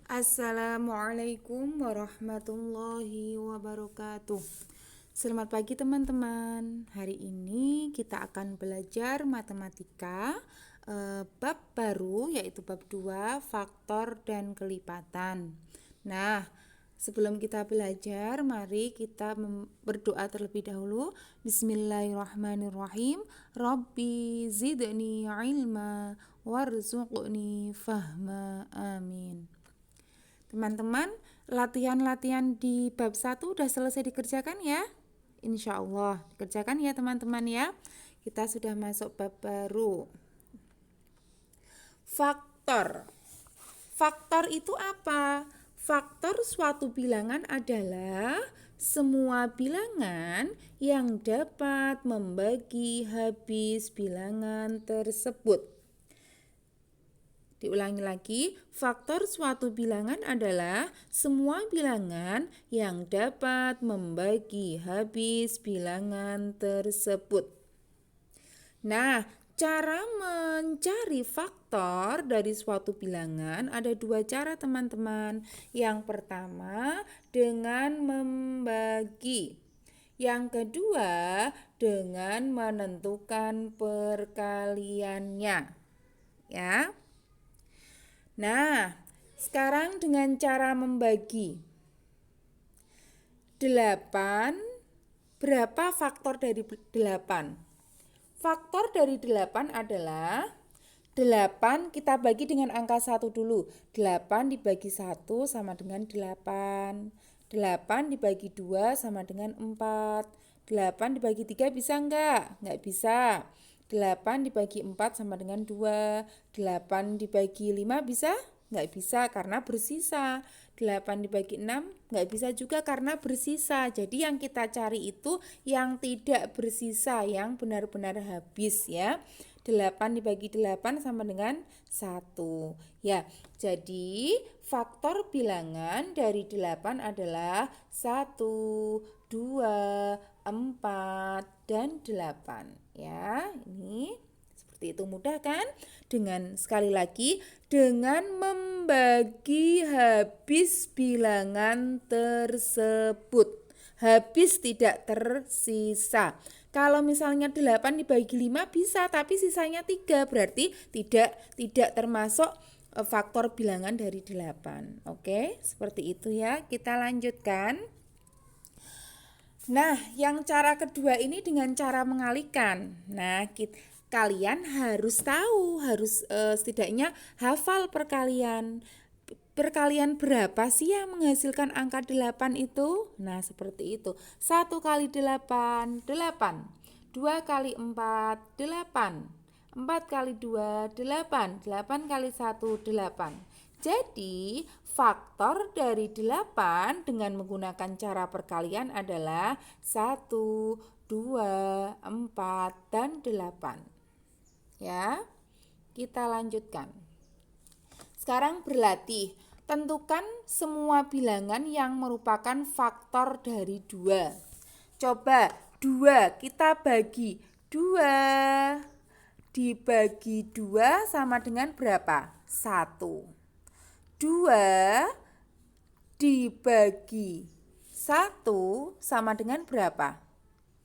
Assalamualaikum warahmatullahi wabarakatuh. Selamat pagi teman-teman. Hari ini kita akan belajar matematika bab baru yaitu bab 2 faktor dan kelipatan. Nah, sebelum kita belajar, mari kita berdoa terlebih dahulu. Bismillahirrahmanirrahim. Rabbi zidni ilma warzuqni fahma. Amin. Teman-teman, latihan-latihan di bab 1 udah selesai dikerjakan ya? Insya Allah dikerjakan ya teman-teman ya. Kita sudah masuk bab baru. Faktor. Faktor itu apa? Faktor suatu bilangan adalah semua bilangan yang dapat membagi habis bilangan tersebut. Diulangi lagi, faktor suatu bilangan adalah semua bilangan yang dapat membagi habis bilangan tersebut. Nah, cara mencari faktor dari suatu bilangan ada dua cara teman-teman. Yang pertama dengan membagi. Yang kedua dengan menentukan perkaliannya. Ya. Nah, sekarang dengan cara membagi 8, berapa faktor dari 8? Faktor dari 8 adalah 8 kita bagi dengan angka 1 dulu. 8 dibagi 1 sama dengan 8. 8 dibagi 2 sama dengan 4. 8 dibagi 3 bisa enggak? Enggak bisa. 8 dibagi 4 sama dengan 2. 8 dibagi 5 bisa? Nggak bisa karena bersisa. 8 dibagi 6 nggak bisa juga karena bersisa. Jadi yang kita cari itu yang tidak bersisa, yang benar-benar habis ya. 8 dibagi 8 sama dengan 1. Ya, jadi faktor bilangan dari 8 adalah 1, 2, 4, dan 8. Ya, ini seperti itu, mudah kan? Dengan sekali lagi, dengan membagi habis bilangan tersebut. Habis tidak tersisa. Kalau misalnya 8 dibagi 5 bisa, tapi sisanya 3, berarti tidak termasuk faktor bilangan dari 8. Oke, seperti itu ya. Kita lanjutkan. Nah, yang cara kedua ini dengan cara mengalihkan. Nah, kalian harus tahu, harus setidaknya hafal perkalian. Perkalian berapa sih yang menghasilkan angka 8 itu? Nah, seperti itu. 1 kali 8, 8. 2 kali 4, 8. 4 kali 2, 8. 8 kali 1, 8. Jadi, faktor dari 8 dengan menggunakan cara perkalian adalah 1, 2, 4, dan 8. Ya, kita lanjutkan. Sekarang berlatih. Tentukan semua bilangan yang merupakan faktor dari 2. Coba 2 kita bagi 2 dibagi 2 sama dengan berapa? 1. 2 dibagi 1 sama dengan berapa?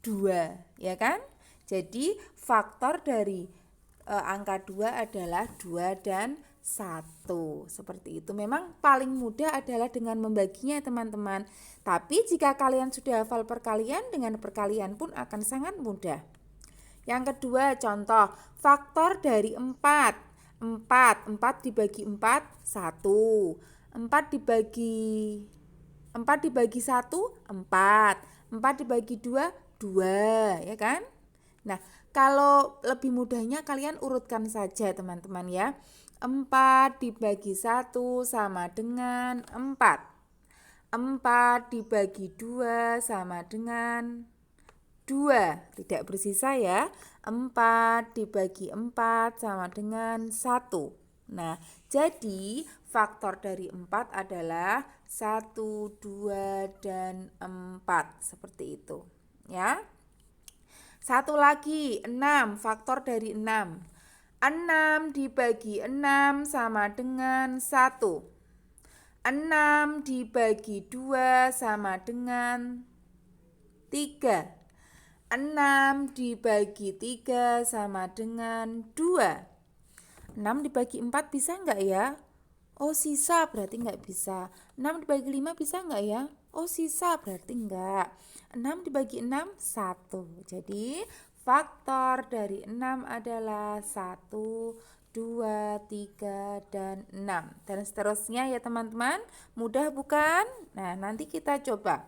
2, ya kan? Jadi faktor dari angka 2 adalah 2 dan 1. Seperti itu. Memang paling mudah adalah dengan membaginya teman-teman. Tapi jika kalian sudah hafal perkalian, dengan perkalian pun akan sangat mudah. Yang kedua, contoh faktor dari 4. 4 dibagi 4, 1. 4 dibagi 1, 4. 4 dibagi 2, 2, ya kan? Nah, kalau lebih mudahnya kalian urutkan saja teman-teman ya. 4 dibagi 1 sama dengan 4. 4 dibagi 2 sama dengan 2, tidak bersisa ya. 4 dibagi 4 sama dengan 1. Nah, jadi faktor dari 4 adalah 1, 2, dan 4. Seperti itu ya. Satu lagi, 6, faktor dari 6. 6 dibagi 6 sama dengan 1. 6 dibagi 2 sama dengan 3. 6 dibagi 3 sama dengan 2. 6 dibagi 4 bisa nggak ya? Oh sisa, berarti nggak bisa. 6 dibagi 5 bisa nggak ya? Oh sisa, berarti nggak. 6 dibagi 6, 1. Jadi faktor dari 6 adalah 1, 2, 3, dan 6. Dan seterusnya ya teman-teman. Mudah bukan? Nah nanti kita coba.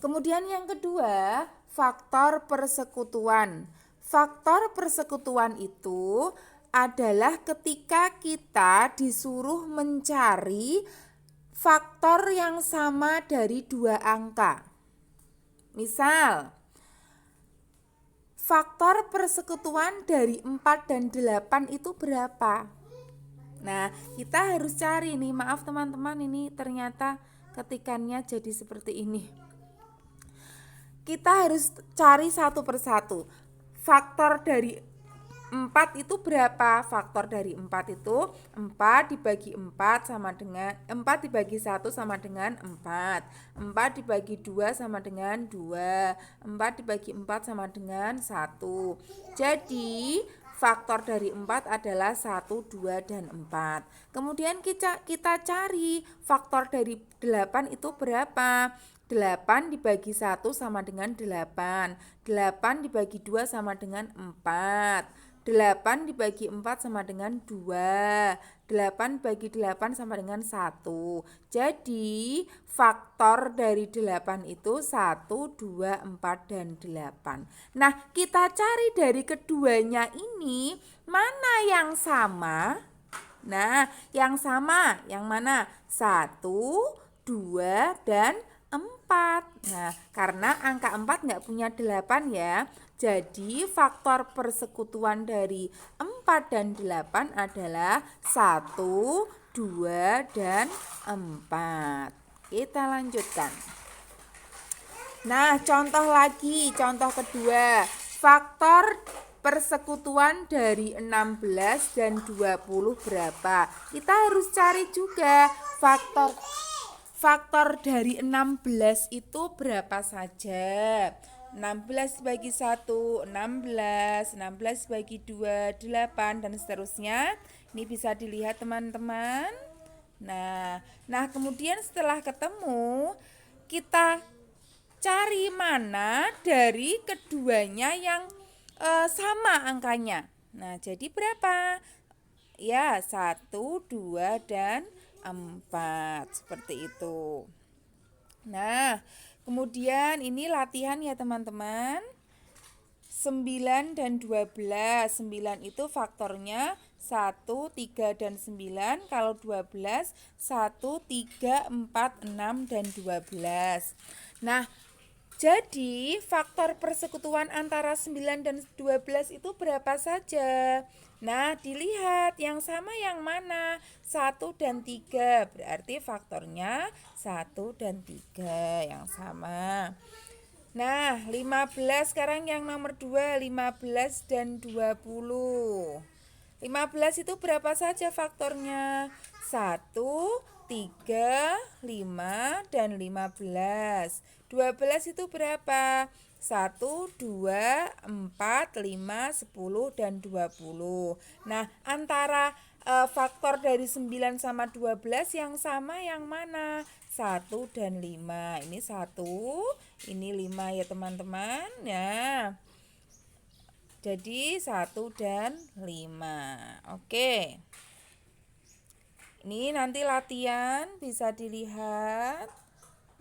Kemudian yang kedua, faktor persekutuan. Faktor persekutuan itu adalah ketika kita disuruh mencari faktor yang sama dari dua angka. Misal, faktor persekutuan dari 4 dan 8 itu berapa? Nah, kita harus cari nih. Maaf teman-teman, ini ternyata ketikannya jadi seperti ini. Kita harus cari satu persatu. Faktor dari 4 itu berapa? Faktor dari 4 itu 4 dibagi 4 sama dengan 4 dibagi 1 sama dengan 4. 4 dibagi 2 sama dengan 2. 4 dibagi 4 sama dengan 1. Jadi faktor dari 4 adalah 1, 2, dan 4. Kemudian kita cari faktor dari 8 itu berapa? 8 dibagi 1 sama dengan 8. 8 dibagi 2 sama dengan 4. 8 dibagi 4 sama dengan 2. 8 bagi 8 sama dengan 1. Jadi faktor dari 8 itu 1, 2, 4, dan 8. Nah kita cari dari keduanya ini mana yang sama? Nah yang sama yang mana? 1, 2, dan 4. Nah, karena angka 4 nggak punya 8 ya. Jadi faktor persekutuan dari 4 dan 8 adalah 1, 2, dan 4. Kita lanjutkan. Nah, contoh lagi, contoh kedua. Faktor persekutuan dari 16 dan 20 berapa? Kita harus cari juga faktor dari 16 itu berapa saja? 16 bagi 1, 16, 16 bagi 2, 8, dan seterusnya. Ini bisa dilihat teman-teman. Nah kemudian setelah ketemu, kita cari mana dari keduanya yang sama angkanya. Nah jadi berapa? Ya 1, 2, dan 4 seperti itu. Nah kemudian ini latihan ya teman-teman. 9 dan 12. 9 itu faktornya 1, 3, dan 9. Kalau 12, 1, 3, 4, 6, dan 12. Nah jadi faktor persekutuan antara 9 dan 12 itu berapa saja? Nah dilihat yang sama yang mana? 1 dan 3. Berarti faktornya 1 dan 3 yang sama. Nah 15 sekarang yang nomor 2. 15 dan 20. 15 itu berapa saja faktornya? 1, 3, 5, dan 15. 12 itu berapa? 1, 2, 4, 5, 10, dan 20. Nah antara faktor dari 9 sama 12 yang sama yang mana? 1 dan 5. Ini 1, ini 5 ya teman-teman. Ya. Jadi 1 dan 5. Oke. Ini nanti latihan bisa dilihat.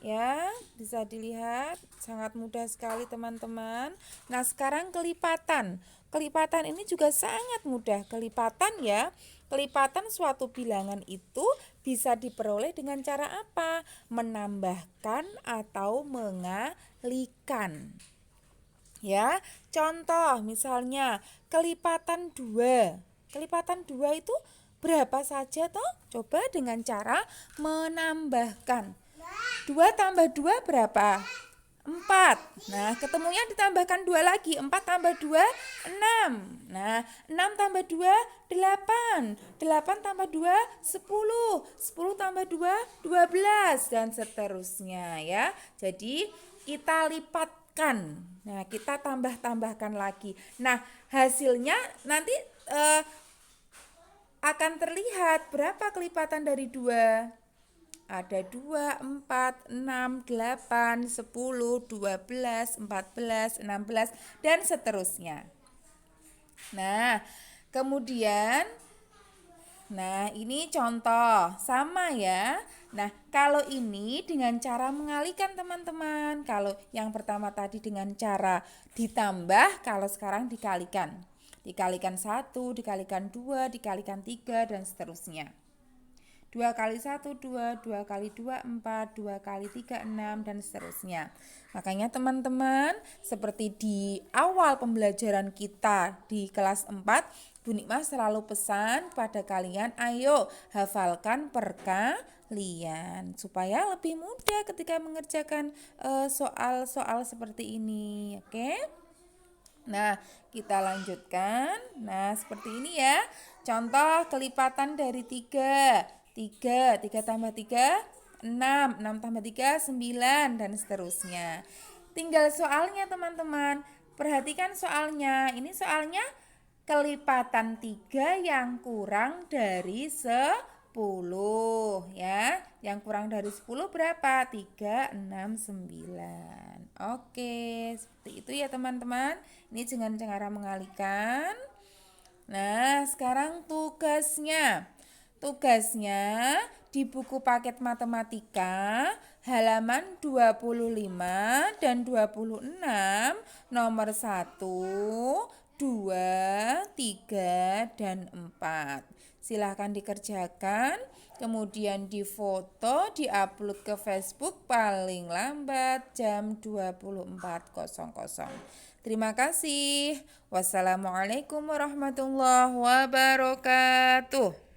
Ya, bisa dilihat. Sangat mudah sekali teman-teman. Nah, sekarang kelipatan. Kelipatan ini juga sangat mudah. Kelipatan ya. Kelipatan suatu bilangan itu bisa diperoleh dengan cara apa? Menambahkan atau mengalikan. Ya, contoh misalnya kelipatan 2. Kelipatan 2 itu berapa saja toh? Coba dengan cara menambahkan. 2 tambah 2 berapa? 4. Nah, ketemunya ditambahkan 2 lagi. 4 tambah 2, 6. Nah, 6 tambah 2, 8. 8 tambah 2, 10. 10 tambah 2, 12. Dan seterusnya ya. Jadi, kita lipatkan. Nah, kita tambah-tambahkan lagi. Nah, hasilnya nanti akan terlihat berapa kelipatan dari 2. Ada 2, 4, 6, 8, 10, 12, 14, 16, dan seterusnya. Nah, kemudian, nah ini contoh, sama ya. Nah, kalau ini dengan cara mengalihkan teman-teman. Kalau yang pertama tadi dengan cara ditambah, kalau sekarang dikalikan. Dikalikan 1, dikalikan 2, dikalikan 3, dan seterusnya. 2 kali 1, 2, 2 kali 2, 4, 2 kali 3, 6, dan seterusnya. Makanya teman-teman, seperti di awal pembelajaran kita di kelas 4, Bu Nikmah selalu pesan pada kalian, ayo hafalkan perkalian supaya lebih mudah ketika mengerjakan soal-soal seperti ini, oke? Nah, kita lanjutkan. Nah, seperti ini ya. Contoh kelipatan dari 3. 3 tambah 3, 6. 6 tambah 3, 9, dan seterusnya. Tinggal soalnya teman-teman. Perhatikan soalnya. Ini soalnya kelipatan 3 yang kurang dari 10 ya. Yang kurang dari 10 berapa? 3, 6, 9. Oke, seperti itu ya teman-teman. Ini dengan cara mengalihkan. Nah, sekarang tugasnya. Tugasnya di buku paket matematika halaman 25 dan 26 nomor 1, 2, 3, dan 4. Silahkan dikerjakan, kemudian difoto, diupload ke Facebook paling lambat jam 24.00. Terima kasih. Wassalamualaikum warahmatullahi wabarakatuh.